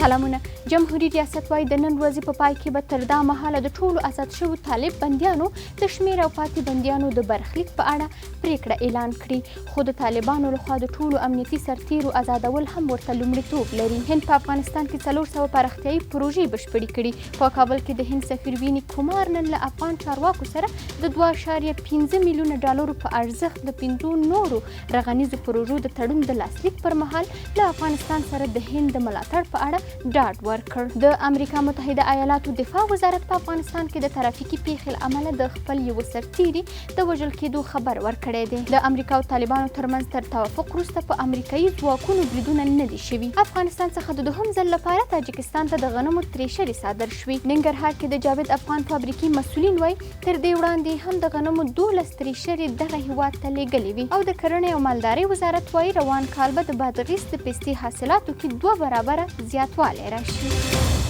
سلامونه. جمهوریت ریاست وایي د نن ورځې په پای کې به تر دا مهاله د ټولو آزاد شوو طالب بندیانو د شمېر او پاتې بندیانو د برخلیک په اړه پریکړه اعلان کړي، خو د طالبانو لخوا د ټولو امنیتي سرتیرو آزادول هم ورته لومړیتوب لري. هند په افغانستان کې 400 پراختیايي پروژې بشپړې کړي. په کابل کې د هند سفیر ویني کومار نن له افغان چارواکو سره د 2.5 میلیونه ډالرو په ارزښت د 5 نورو رغنیزو پروژو د تړون د لاسلیک پر مهال له افغانستان سره د هند د ملاتړ په اړه ډاډ ورکړ. د امریکا متحده ایالاتو دفاع وزارت په افغانستان کې د ترافیکي پیښې له امله د خپل یو سرتیري د وژل کېدو خبر ورکړی دی. د امریکا او طالبانو ترمنځ تر توافق وروسته په امریکایي ځواکونو بریدونه نه دي شوي. افغانستان څخه د دوهم ځل لپاره تاجکستان ته د غنمو تریشرې صادر شوي. ننګرهار کې د جاوید افغان فابریکې مسؤلین وایي تر دې وړاندې هم د غنمو 12 تریشرې دغه هیواد ته لیږلې وي، او د کرنې او مالدارۍ وزارت وایي روان کال به د بادغیس د پستې حاصلاتو کې 2 برابره زیاتوالی راشي.